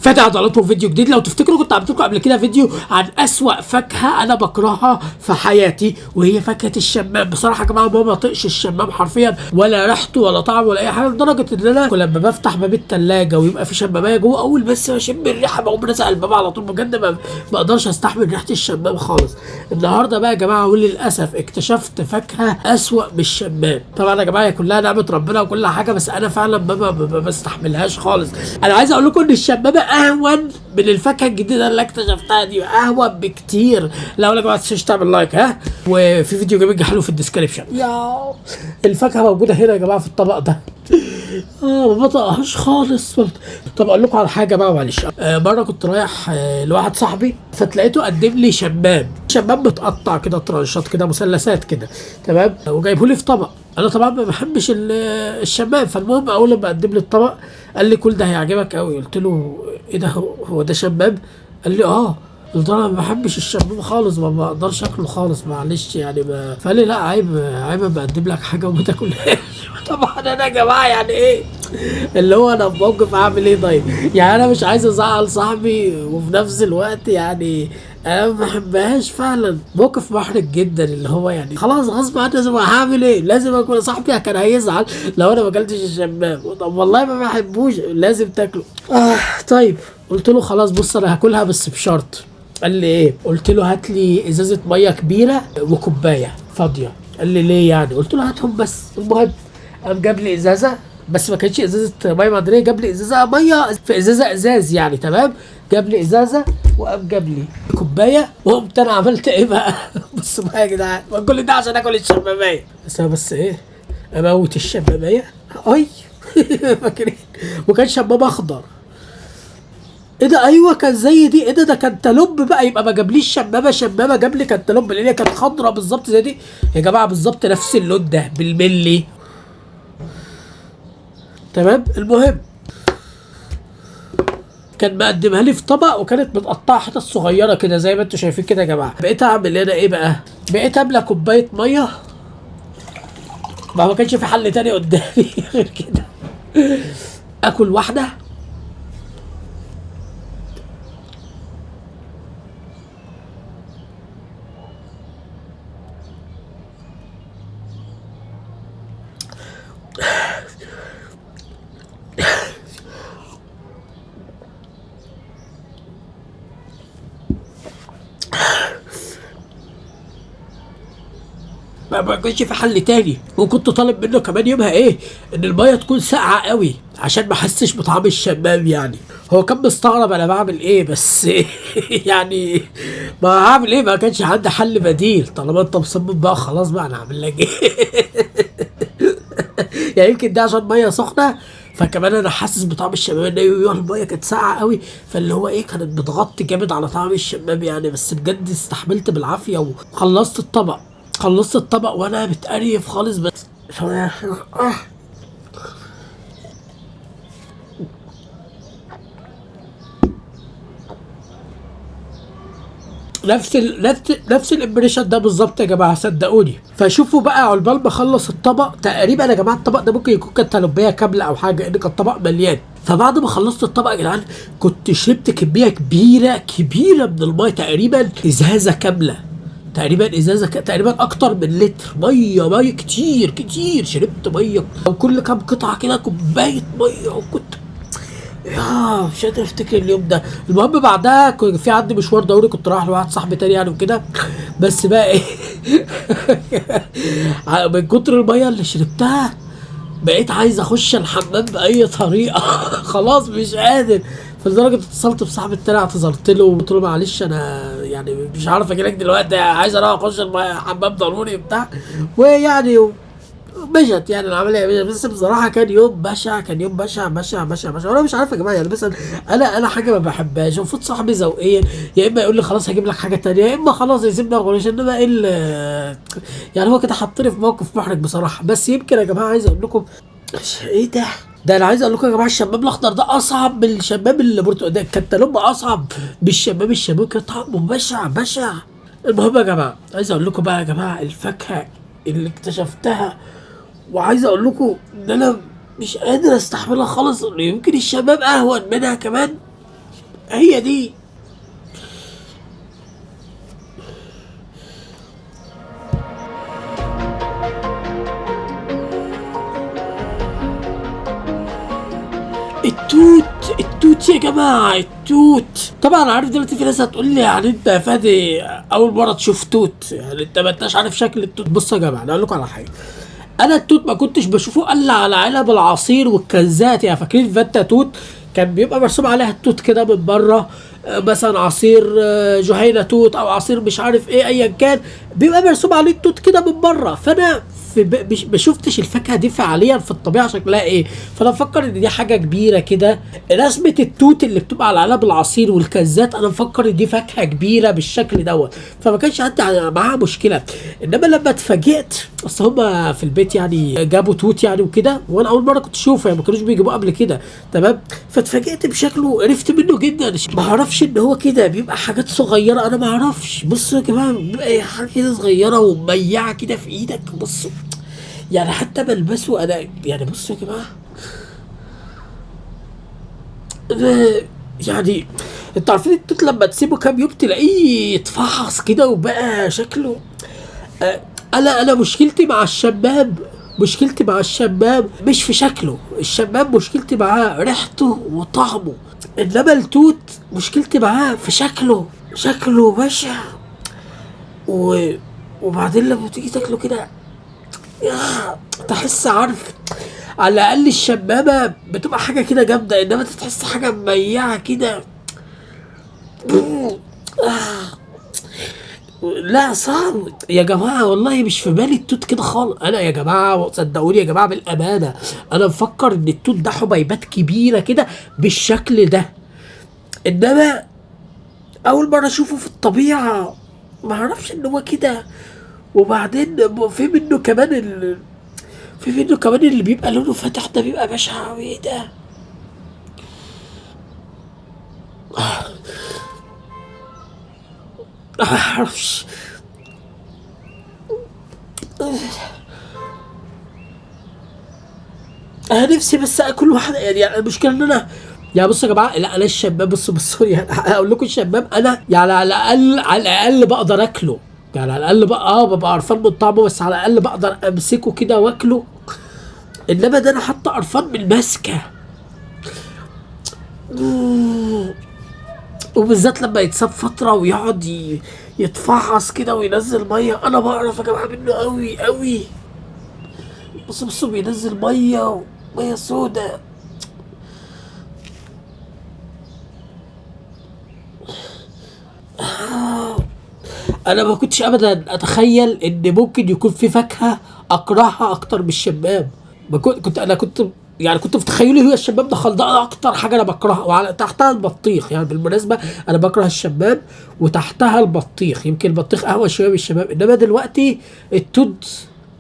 فاتح عضلاته فيديو جديد. لو تفتكروا كنت عملت لكم قبل كده فيديو عن اسوأ فاكهه انا بكرهها في حياتي، وهي فاكهه الشمام. بصراحه يا جماعه ما بطيقش الشمام حرفيا، ولا ريحته ولا طعمه ولا اي حاجه، لدرجه ان انا لما بفتح باب الثلاجه ويبقى في شماميه جوه، اول بس ما اشم الريحه بقوم رازع الباب على طول. بجد ما بقدرش استحمل ريحه الشمام خالص. النهارده بقى يا جماعه وللاسف اكتشفت فاكهه اسوأ من الشمام. طبعا يا جماعه كلها نعمه ربنا وكل حاجه، بس انا فعلا ما بستحملهاش خالص. انا عايز اقول لكم ان الشمامه اهون من الفاكهه الجديده اللي اكتشفتها دي، اهون بكتير. لو يا جماعه تنسوش تعمل لايك، ها، وفي فيديو جميل حلو في الديسكربشن. يا الفاكهه موجوده هنا يا جماعه في الطبق ده. ما بطقهاش خالص. طب اقول لكم على حاجه بقى معلش. مره كنت رايح لواحد صاحبي، فتلاقيته قدم لي شمام متقطع كده ترانشات كده مثلثات كده، تمام، وجايبه لي في طبق. انا طبعا ما بحبش الشمام. فالمهم اول لما قدم لي الطبق قال لي كل ده هيعجبك قوي. قلت له ايه ده، هو ده شمام؟ قال لي اه. قلت له انا ما بحبش الشمام خالص، ما بقدرش اكله خالص، معلش يعني. ما فقال لي لا عيب بقدم لك حاجه وما تاكلهاش. طبعا انا يا جماعه يعني ايه اللي هو انا في موقف اعمل ايه؟ طيب يعني انا مش عايز ازعل صاحبي، وفي نفس الوقت يعني انا ما بحبهاش فعلا. موقف محرج جدا، اللي هو يعني خلاص غصب عني لازم هعمل ايه؟ لازم اكل. صاحبي كان هيزعل لو انا ما اكلتش الشمام. طب والله ما بحبوش، لازم تاكله. طيب قلت له خلاص بص انا هاكلها بس بشرط. قال لي ايه؟ قلت له هات لي ازازه ميه كبيره وكوبايه فاضيه. قال لي ليه يعني؟ قلت له هاتهم بس. المهم قام جاب لي ازازه، بس ما كانتش ازازه ميه معدنيه، جاب لي ازازه ميه في ازاز يعني، تمام. جاب لي ازازه وقام جاب لي كوبايه، وقمت انا عملت ايه بقى؟ بصوا بقى يا جدعان، كل ده عشان اكل الشماميه. بس ايه، اموت الشماميه. اي فاكرين؟ وكان شمام اخضر. ايه ده؟ ايوه كان زي دي. ايه ده كانتالوب بقى. يبقى ما جابليش شمامه، جاب لي كانتالوب، لان هي كانت خضرا بالظبط زي دي يا جماعه، بالظبط نفس اللون ده بالملي، تمام. المهم كان مقدمها لي في طبق، وكانت متقطعه حتت صغيره كده زي ما انتم شايفين كده يا جماعه. بقيت اعمل انا ايه بقى؟ بقيت املى كوبايه ميه، ما كانش في حل تاني قدامي غير كده. اكل واحده، ما كانش في حل تاني. وكنت طالب منه كمان يومها ايه؟ ان الميه تكون ساقعه قوي عشان ما احسش بطعم الشمام يعني. هو كان مستغرب انا بعمل ايه، بس يعني ما هعمل ايه؟ ما كانش عندي حل بديل. طالما انت مصمم بقى خلاص بقى انا هعمل لك ايه؟ يعني يمكن ده عشان ميه سخنه، فكمان انا حاسس بطعم الشمام ان الميه كانت ساقعه قوي، فاللي هو ايه كانت بتغطي جامد على طعم الشمام يعني. بس بجد استحملت بالعافيه وخلصت الطبق. وانا متقريف خالص بس. نفس الامبريشن ده بالظبط يا جماعه، صدقوني. فشوفوا بقى عقبال ما اخلص الطبق تقريبا يا جماعه، الطبق ده ممكن يكون كان تلبيه كامله او حاجه، لان كان الطبق مليان. فبعد ما خلصت الطبق يا جدعان كنت شربت كميه كبيره من الميه، تقريبا ازازه كامله، تقريبا اكتر من لتر ميه كتير. شربت ميه، وكل كام قطعه كده كوبايه ميه، وكنت مش قادر افتكر اليوم ده. المهم بعدها كنت في عندي مشوار ضروري، كنت رايح لواحد صاحبي تاني يعني وكده. بس بقى ايه من كتر الميه اللي شربتها بقيت عايز اخش الحمام باي طريقه. خلاص مش قادر. فلدرجه اتصلت بصاحبي التاني، اعتذرت له وقلت له معلش انا يعني مش عارف اجيلك دلوقتي، عايز اروح اخش الحمام ضروري بتاع. ويعني مشت يعني العمليه مشت. بس بصراحه كان يوم بشع، وانا مش عارف يا جماعه يعني. مثلا انا حاجه ما بحبهاش، المفروض صاحبي ذوقيا يا اما يقول لي خلاص هجيب لك حاجه تانية، يا اما خلاص يسيبني اغلش. انما ايه يعني هو كده حطني في موقف محرج بصراحه. بس يمكن يا جماعه عايز اقول لكم ايه ده انا عايز اقول لكم يا جماعه الشمام الاخضر ده اصعب من الشمام البرتقالي ده. كانتالوب اصعب بالشمام كان طعمه بشع. المهم يا جماعه عايز اقول لكم بقى يا جماعه الفاكهه اللي اكتشفتها، وعايز اقول لكم ان انا مش قادر استحملها خالص. يمكن الشباب اهون منها كمان. هي دي. التوت، التوت يا جماعة، التوت. طبعا عارف دلوقتي في ناس هتقول لي يعني انت يا فادي اول مرة تشوف توت، يعني انت ما انتش عارف شكل التوت. بصوا يا جماعة انا اقول لكم على حاجة، انا التوت ما كنتش بشوفه الا على علب العصير والكنزات. يعني فاكرين فانتا توت كان بيبقى مرسوم عليها التوت كده من بره، مثلا عصير جهينة توت او عصير مش عارف ايه ايا كان، بيبقى مرسوم عليه التوت كده من بره. فانا ما شفتش الفاكهه دي فعليا في الطبيعه شكلها ايه، فانا مفكر ان دي حاجه كبيره كده. رسمه التوت اللي بتبقى على علب العصير والكنزات انا مفكر ان دي فاكهه كبيره بالشكل دوت، فما كانش عندي معاها مشكله. انما لما اتفاجئت، اصل هما في البيت يعني جابوا توت يعني وكده، وانا اول مره كنت اشوفه يعني ما كانوش بيجيبوه قبل كده، تمام. فاتفاجئت بشكله، عرفت منه جدا. ما اعرفش ان هو كده بيبقى حاجات صغيره، انا ما اعرفش. بصوا يا جماعه بيبقى حاجه كده صغيره ومميعه كده في ايدك. بصوا يعني حتى بلبسه انا، يعني بصوا يا جماعه يعني انتوا عارفين التوت لما تسيبه كام يوم تلاقيه يتفحص كده وبقى شكله. انا مشكلتي مع الشباب، مشكلتي مع الشباب مش في شكله، الشباب مشكلتي معاه ريحته وطعمه. انما التوت مشكلتي معاه في شكله، شكله بشع. و... وبعدين لما تيجي تاكله كده تحس، عارف، على الاقل الشبابه بتبقى حاجه كده جامده، انما تحس حاجه مميعه كده. لا صعب يا جماعه، والله مش في بالي التوت كده خالص. انا يا جماعه صدقوني يا جماعه بالامانه، انا مفكر ان التوت ده حبيبات كبيره كده بالشكل ده، انما اول مره اشوفه في الطبيعه، ما اعرفش ان هو كده. وبعدين في منه كمان في منه كمان اللي بيبقى لونه فاتح ده بيبقى بشع أوي. ايه ده؟ ما اعرفش. انا نفسي بس اكل واحده، يعني المشكله ان انا، يعني بصوا يا جماعه، لا انا الشباب، بصوا يعني هقول لكم الشباب انا يعني على الاقل، على الاقل بقدر اكله، يعني على الاقل بقى ببقى قرفان من طعمه، بس على الاقل بقدر امسكه كده واكله. انما ده انا حتى قرفان من المسكه. وبالذات لما يتساب فتره ويقعد يتفحص كده وينزل ميه، انا بعرف يا جماعه منه قوي قوي. بصوا بينزل ميه، ميه سودا. انا ما كنتش ابدا اتخيل ان ممكن يكون في فاكهه اكرهها اكتر من الشمام. ما كنت انا كنت يعني كنت في تخيلي هو الشمام ده اكتر حاجه انا بكرهها، وعلى تحتها البطيخ. يعني بالمناسبه انا بكره الشمام وتحتها البطيخ، يمكن البطيخ اهون شويه من الشمام. انما دلوقتي التوت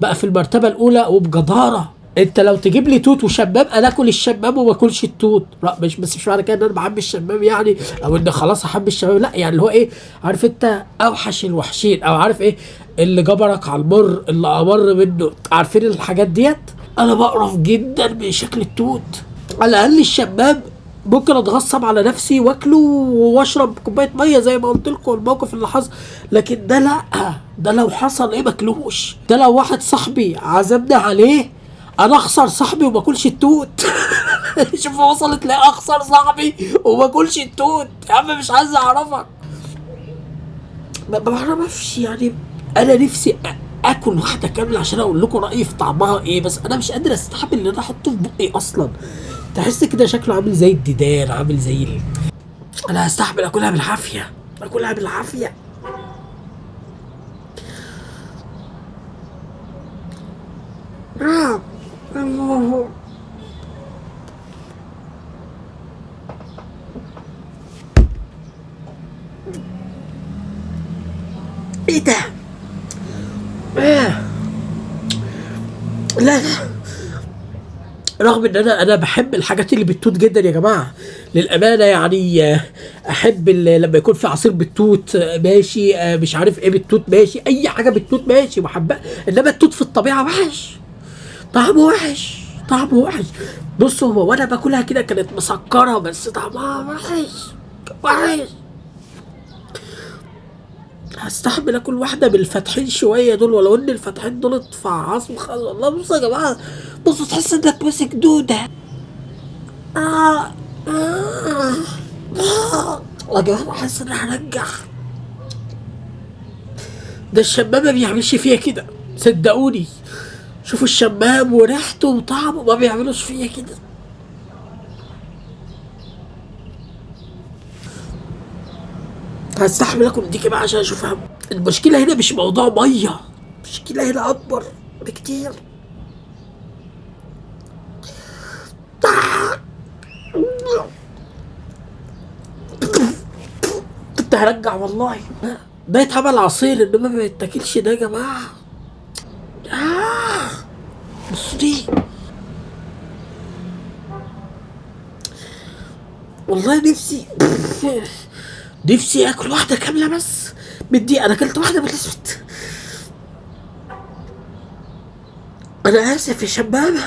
بقى في المرتبه الاولى وبجداره. انت لو تجيب لي توت وشمام انا اكل الشمام وما اكلش التوت. لا مش معنى كده ان انا بحب الشمام يعني، او ان خلاص احب الشمام، لا. يعني اللي هو ايه، عارف انت اوحش الوحشين، او عارف ايه اللي جبرك على المر اللي امر منه، عارفين الحاجات ديت. انا بقرف جدا من شكل التوت. على الاقل الشمام ممكن اتغصب على نفسي واكله واشرب كوبايه ميه زي ما قلت لكم الموقف اللي حصل، لكن ده لا. ده لو حصل ايه ماكلوش. ده لو واحد صاحبي عزمني عليه انا اخسر صاحبي وما اكلش التوت. شوف وصلت لايه، اخسر صاحبي وما اكلش التوت. يا عم مش عايز اعرفك. ما بعرفش يعني. انا نفسي اكل واحده كامله عشان اقول لكم رايي في طعمها ايه، بس انا مش قادر استحمل ان انا احطه في بقي اصلا. تحس كده شكله عامل زي الديدان، عامل زي انا هستحمل اكلها بالعافيه، اكلها بالعافيه. الله. ايه ده؟ لا رغم ان انا بحب الحاجات اللي بالتوت جدا يا جماعه، للامانه يعني. احب لما يكون في عصير بالتوت ماشي، مش عارف ايه بالتوت ماشي، اي حاجه بالتوت ماشي بحبها. انما التوت في الطبيعه وحش، طعمه وحش، طعمه وحش. بصوا هو وانا باكلها كده كانت مسكره بس طعمها وحش. وعايش. هستحمل اكل واحده بالفتحين شويه دول، ولو ان الفتحين دول اتفعصوا خالص والله. بصوا يا جماعه، بصوا تحس انك ماسك دوده. يا جماعه حاسس ان انا هرجع. ده الشمام ما بيعملش فيها كده صدقوني. شوفوا الشمام وريحته وطعمه ما بيعملوش فيا كده. هستحمل اكل دي كمان عشان اشوفها. المشكله هنا مش موضوع ميه، المشكله هنا اكبر بكتير. كنت هرجع والله. ده يتعمل عصير انما ما يتاكلش ده يا جماعه. بصوا دي والله نفسي اكل واحده كامله بس من دي. انا اكلت واحده بالاسود. انا اسف يا شمامه،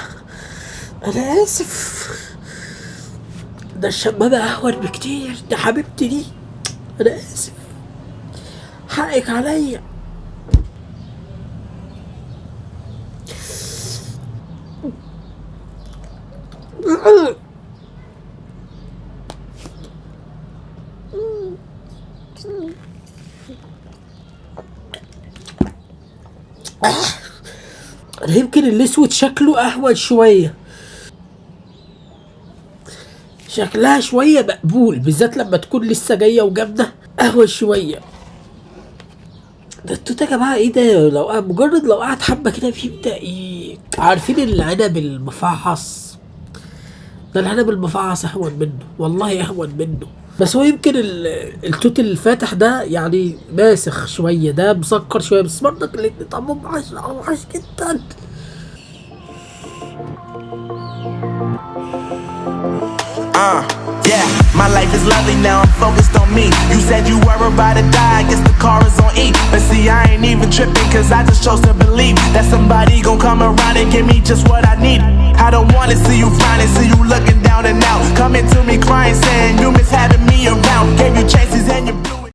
انا اسف. ده الشمامه اهون بكتير، ده حبيبتي دي. انا اسف، حقك عليا. انا يمكن الاسود شكله اهون شويه، شكلها شويه مقبول، بالذات لما تكون لسه جايه وجامده اهون شويه. ده التوت يا جماعه ايه ده؟ لو مجرد لو قعد حبه كده بيبدا ايه. عارفين العنب المفعص؟ ده العنب المفعص اهون منه والله، اهون منه. بس هو يمكن التوت الفاتح ده يعني ماسخ شويه، ده مسكر شويه، بس برضك الاتنين طعمهم وحش جدا. Yeah, my life is lovely now, I'm focused on me. You said you were about to die, I guess the car is on E. But see, I ain't even tripping, cause I just chose to believe that somebody gon' come around and give me just what I need. I don't wanna see you finding, see you looking down and out, coming to me crying, saying you miss having me around. Gave you chances and you blew it.